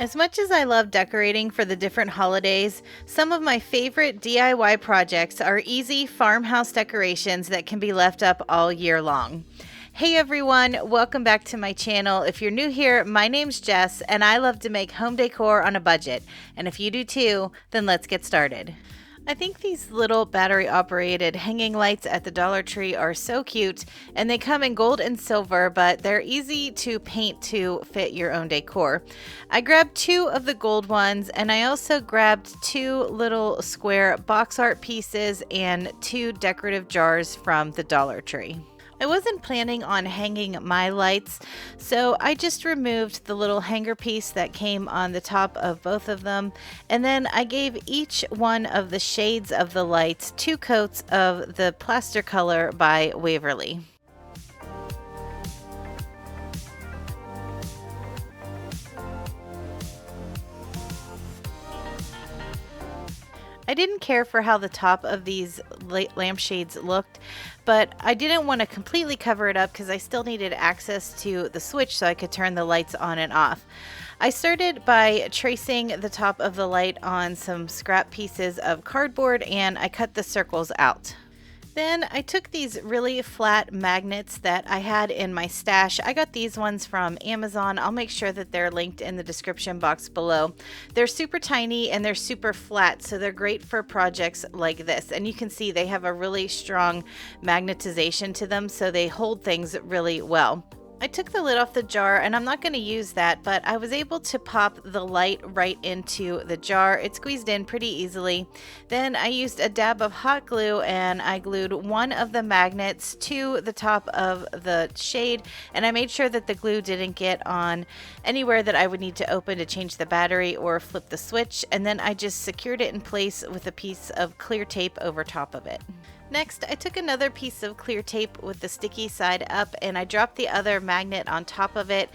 As much as I love decorating for the different holidays, some of my favorite DIY projects are easy farmhouse decorations that can be left up all year long. Hey everyone, welcome back to my channel. If you're new here, my name's Jess and I love to make home decor on a budget. And if you do too, then let's get started. I think these little battery operated hanging lights at the Dollar Tree are so cute, and they come in gold and silver, but they're easy to paint to fit your own decor. I grabbed 2 of the gold ones, and I also grabbed 2 little square box art pieces and 2 decorative jars from the Dollar Tree. I wasn't planning on hanging my lights, so I just removed the little hanger piece that came on the top of both of them, and then I gave each one of the shades of the lights 2 coats of the plaster color by Waverly. I didn't care for how the top of these lampshades looked, but I didn't want to completely cover it up because I still needed access to the switch so I could turn the lights on and off. I started by tracing the top of the light on some scrap pieces of cardboard and I cut the circles out. Then I took these really flat magnets that I had in my stash. I got these ones from Amazon. I'll make sure that they're linked in the description box below. They're super tiny and they're super flat, so they're great for projects like this. And you can see they have a really strong magnetization to them, so they hold things really well. I took the lid off the jar and I'm not going to use that, but I was able to pop the light right into the jar. It squeezed in pretty easily. Then I used a dab of hot glue and I glued one of the magnets to the top of the shade, and I made sure that the glue didn't get on anywhere that I would need to open to change the battery or flip the switch, and then I just secured it in place with a piece of clear tape over top of it. Next, I took another piece of clear tape with the sticky side up and I dropped the other magnet on top of it,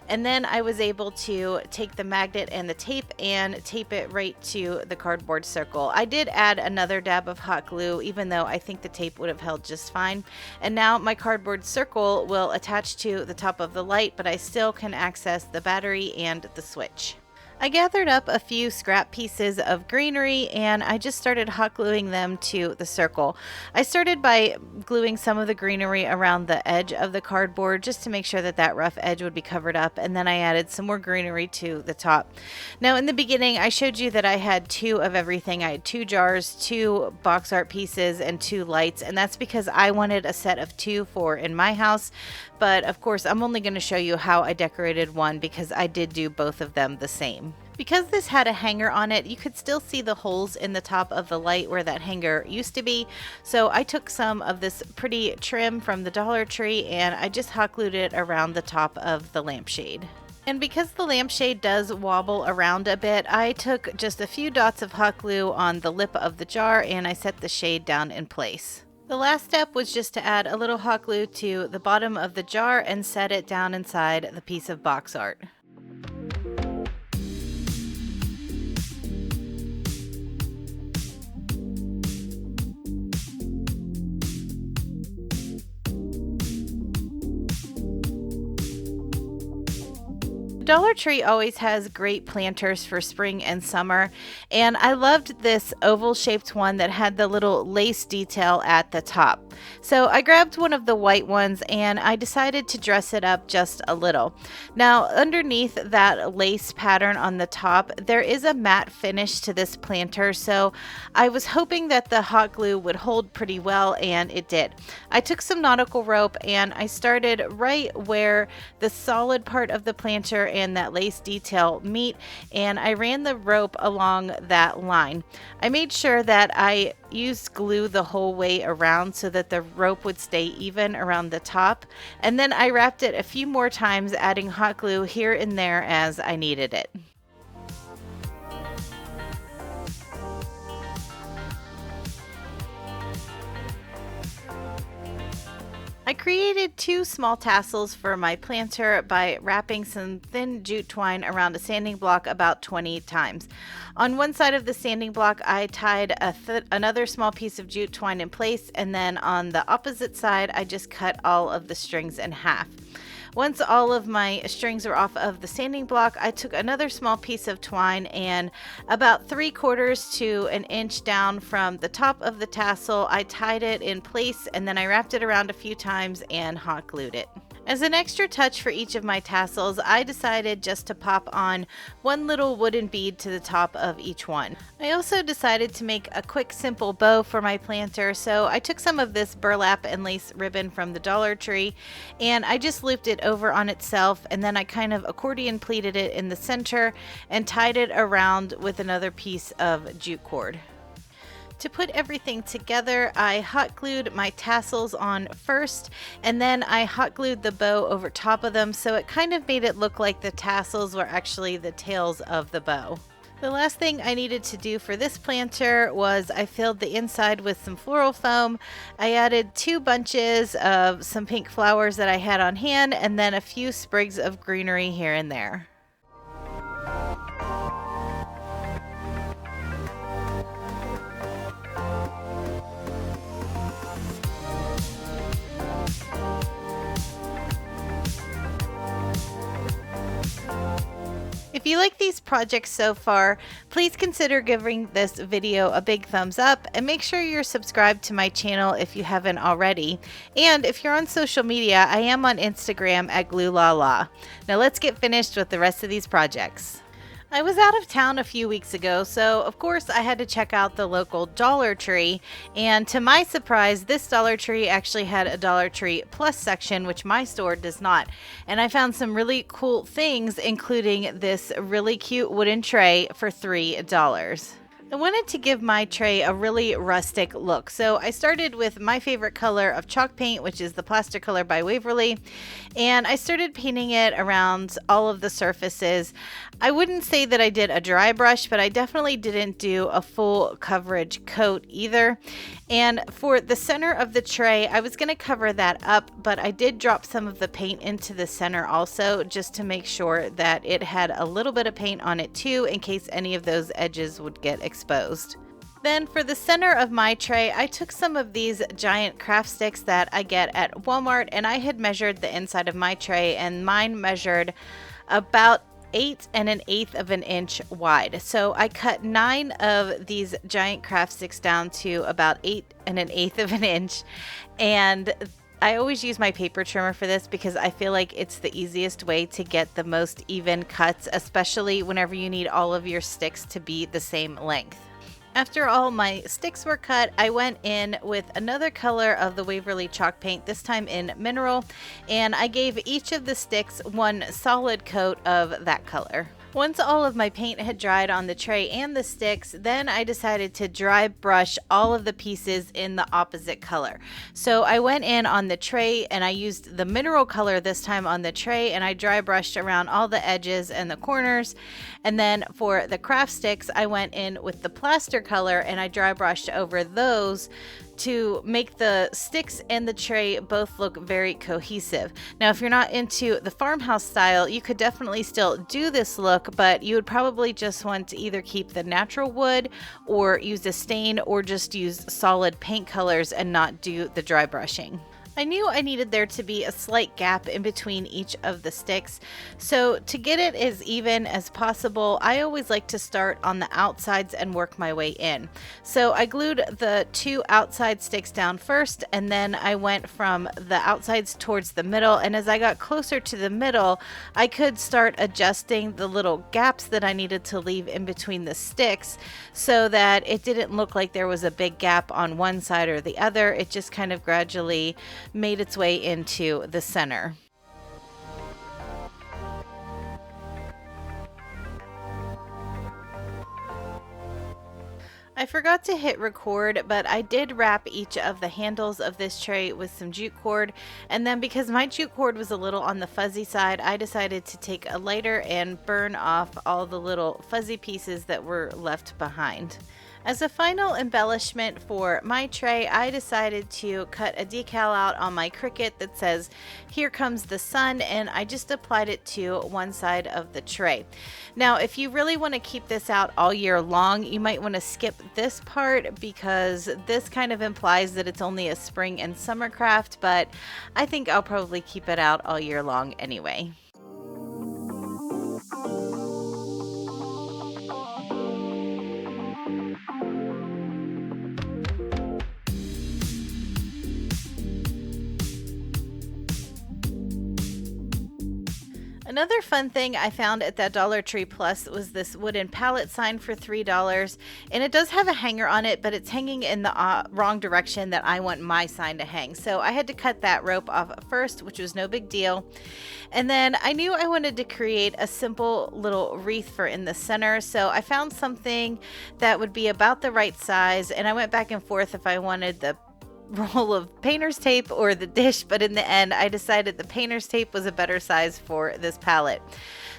and then I was able to take the magnet and the tape and tape it right to the cardboard circle. I did add another dab of hot glue, even though I think the tape would have held just fine. And now my cardboard circle will attach to the top of the light, but I still can access the battery and the switch. I gathered up a few scrap pieces of greenery and I just started hot gluing them to the circle. I started by gluing some of the greenery around the edge of the cardboard just to make sure that that rough edge would be covered up, and then I added some more greenery to the top. Now in the beginning I showed you that I had 2 of everything. I had 2 jars, 2 box art pieces, and 2 lights, and that's because I wanted a set of 2 for in my house. But of course I'm only going to show you how I decorated one because I did do both of them the same. Because this had a hanger on it, you could still see the holes in the top of the light where that hanger used to be. So I took some of this pretty trim from the Dollar Tree and I just hot glued it around the top of the lampshade. And because the lampshade does wobble around a bit, I took just a few dots of hot glue on the lip of the jar and I set the shade down in place. The last step was just to add a little hot glue to the bottom of the jar and set it down inside the piece of box art. Dollar Tree always has great planters for spring and summer, and I loved this oval shaped one that had the little lace detail at the top. So I grabbed one of the white ones and I decided to dress it up just a little. Now underneath that lace pattern on the top there is a matte finish to this planter, so I was hoping that the hot glue would hold pretty well, and it did. I took some nautical rope and I started right where the solid part of the planter and that lace detail meet, and I ran the rope along that line. I made sure that I used glue the whole way around so that the rope would stay even around the top, and then I wrapped it a few more times, adding hot glue here and there as I needed it. I created 2 small tassels for my planter by wrapping some thin jute twine around a sanding block about 20 times. On one side of the sanding block I tied another small piece of jute twine in place, and then on the opposite side I just cut all of the strings in half. Once all of my strings were off of the sanding block, I took another small piece of twine and about 3/4 to an inch down from the top of the tassel, I tied it in place and then I wrapped it around a few times and hot glued it. As an extra touch for each of my tassels, I decided just to pop on one little wooden bead to the top of each one. I also decided to make a quick simple bow for my planter, so I took some of this burlap and lace ribbon from the Dollar Tree and I just looped it over on itself, and then I kind of accordion pleated it in the center and tied it around with another piece of jute cord. To put everything together, I hot glued my tassels on first, and then I hot glued the bow over top of them, so it kind of made it look like the tassels were actually the tails of the bow. The last thing I needed to do for this planter was I filled the inside with some floral foam. I added 2 bunches of some pink flowers that I had on hand, and then a few sprigs of greenery here and there. If you like these projects so far, please consider giving this video a big thumbs up and make sure you're subscribed to my channel if you haven't already. And if you're on social media, I am on Instagram at GlueLaLa. Now let's get finished with the rest of these projects. I was out of town a few weeks ago, so of course I had to check out the local Dollar Tree, and to my surprise, this Dollar Tree actually had a Dollar Tree Plus section, which my store does not, and I found some really cool things, including this really cute wooden tray for $3. I wanted to give my tray a really rustic look, so I started with my favorite color of chalk paint, which is the Plaster Color by Waverly, and I started painting it around all of the surfaces. I wouldn't say that I did a dry brush, but I definitely didn't do a full coverage coat either. And for the center of the tray, I was going to cover that up, but I did drop some of the paint into the center also, just to make sure that it had a little bit of paint on it too, in case any of those edges would get exposed. Then for the center of my tray, I took some of these giant craft sticks that I get at Walmart, and I had measured the inside of my tray, and mine measured about 8 1/8 of an inch wide. So I cut 9 of these giant craft sticks down to about 8 1/8 of an inch, and I always use my paper trimmer for this because I feel like it's the easiest way to get the most even cuts, especially whenever you need all of your sticks to be the same length. After all my sticks were cut, I went in with another color of the Waverly chalk paint, this time in mineral, and I gave each of the sticks one solid coat of that color. Once all of my paint had dried on the tray and the sticks, then I decided to dry brush all of the pieces in the opposite color. So I went in on the tray and I used the mineral color this time on the tray, and I dry brushed around all the edges and the corners. And then for the craft sticks, I went in with the plaster color and I dry brushed over those to make the sticks and the tray both look very cohesive. Now, if you're not into the farmhouse style, you could definitely still do this look, but you would probably just want to either keep the natural wood or use a stain, or just use solid paint colors and not do the dry brushing. I knew I needed there to be a slight gap in between each of the sticks, so to get it as even as possible, I always like to start on the outsides and work my way in. So I glued the 2 outside sticks down first, and then I went from the outsides towards the middle, and as I got closer to the middle, I could start adjusting the little gaps that I needed to leave in between the sticks so that it didn't look like there was a big gap on one side or the other. It just kind of gradually made its way into the center. I forgot to hit record, but I did wrap each of the handles of this tray with some jute cord, and then because my jute cord was a little on the fuzzy side, I decided to take a lighter and burn off all the little fuzzy pieces that were left behind. As a final embellishment for my tray, I decided to cut a decal out on my Cricut that says, "Here comes the sun," and I just applied it to one side of the tray. Now, if you really want to keep this out all year long, you might want to skip this part because this kind of implies that it's only a spring and summer craft, but I think I'll probably keep it out all year long anyway. Another fun thing I found at that Dollar Tree Plus was this wooden pallet sign for $3, and it does have a hanger on it, but it's hanging in the wrong direction that I want my sign to hang. So I had to cut that rope off first, which was no big deal. And then I knew I wanted to create a simple little wreath for in the center, so I found something that would be about the right size, and I went back and forth if I wanted the roll of painter's tape or the dish, but in the end I decided the painter's tape was a better size for this palette.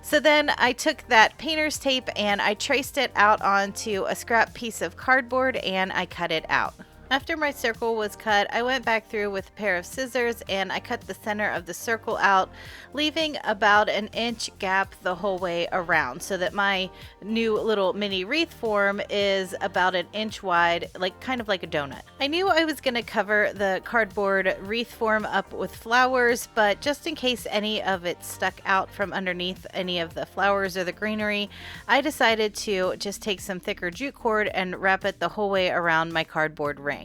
So then I took that painter's tape and I traced it out onto a scrap piece of cardboard and I cut it out. After my circle was cut, I went back through with a pair of scissors and I cut the center of the circle out, leaving about an inch gap the whole way around so that my new little mini wreath form is about an inch wide, kind of like a donut. I knew I was going to cover the cardboard wreath form up with flowers, but just in case any of it stuck out from underneath any of the flowers or the greenery, I decided to just take some thicker jute cord and wrap it the whole way around my cardboard ring.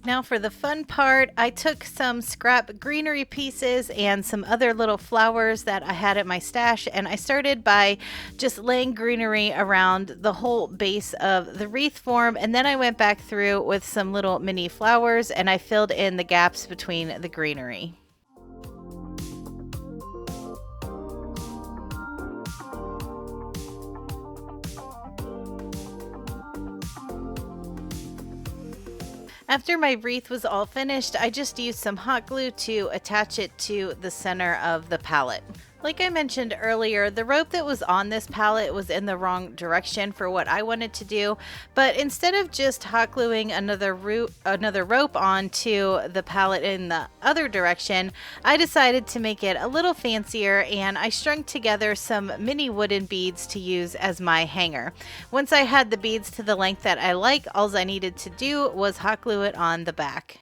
Now for the fun part, I took some scrap greenery pieces and some other little flowers that I had at my stash, and I started by just laying greenery around the whole base of the wreath form, and then I went back through with some little mini flowers and I filled in the gaps between the greenery. After my wreath was all finished, I just used some hot glue to attach it to the center of the palette. Like I mentioned earlier, the rope that was on this palette was in the wrong direction for what I wanted to do, but instead of just hot gluing another rope onto the palette in the other direction, I decided to make it a little fancier and I strung together some mini wooden beads to use as my hanger. Once I had the beads to the length that I like, all I needed to do was hot glue it on the back.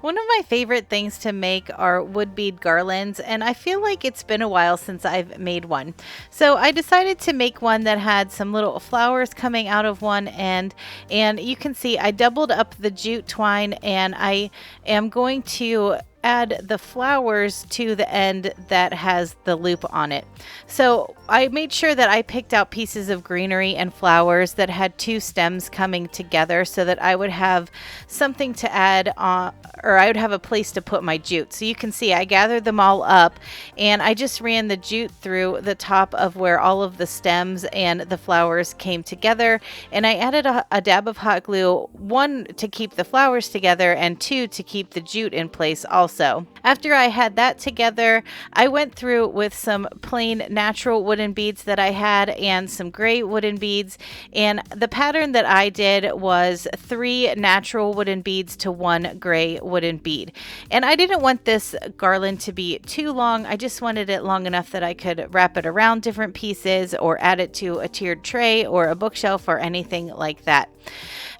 One of my favorite things to make are wood bead garlands, and I feel like it's been a while since I've made one. So I decided to make one that had some little flowers coming out of one end, and you can see I doubled up the jute twine and I am going to add the flowers to the end that has the loop on it. So I made sure that I picked out pieces of greenery and flowers that had two stems coming together so that I would have something to add on, or I would have a place to put my jute. So you can see I gathered them all up and I just ran the jute through the top of where all of the stems and the flowers came together, and I added a dab of hot glue, one to keep the flowers together and two to keep the jute in place also. After I had that together, I went through with some plain natural wooden beads that I had and some gray wooden beads, and the pattern that I did was 3 natural wooden beads to 1 gray wooden bead. And I didn't want this garland to be too long. I just wanted it long enough that I could wrap it around different pieces or add it to a tiered tray or a bookshelf or anything like that.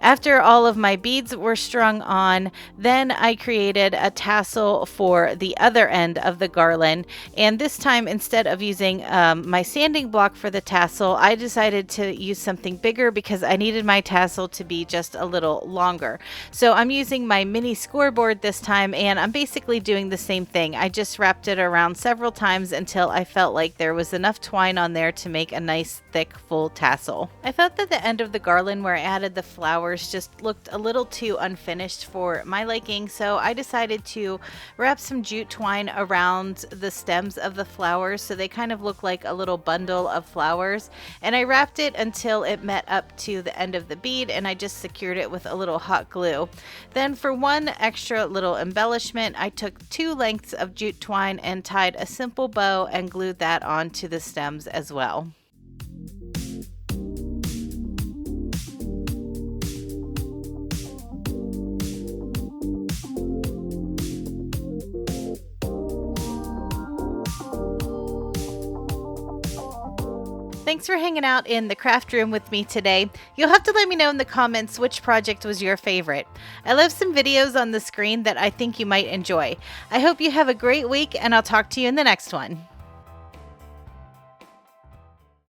After all of my beads were strung on, then I created a tassel for the other end of the garland, and this time instead of using my sanding block for the tassel, I decided to use something bigger because I needed my tassel to be just a little longer. So I'm using my mini scoreboard this time, and I'm basically doing the same thing. I just wrapped it around several times until I felt like there was enough twine on there to make a nice thick full tassel. I thought that the end of the garland where I added the flowers just looked a little too unfinished for my liking, so I decided to wrapped some jute twine around the stems of the flowers so they kind of look like a little bundle of flowers. And I wrapped it until it met up to the end of the bead, and I just secured it with a little hot glue. Then for one extra little embellishment, I took 2 lengths of jute twine and tied a simple bow and glued that onto the stems as well. Thanks for hanging out in the craft room with me today. You'll have to let me know in the comments which project was your favorite. I left some videos on the screen that I think you might enjoy. I hope you have a great week, and I'll talk to you in the next one.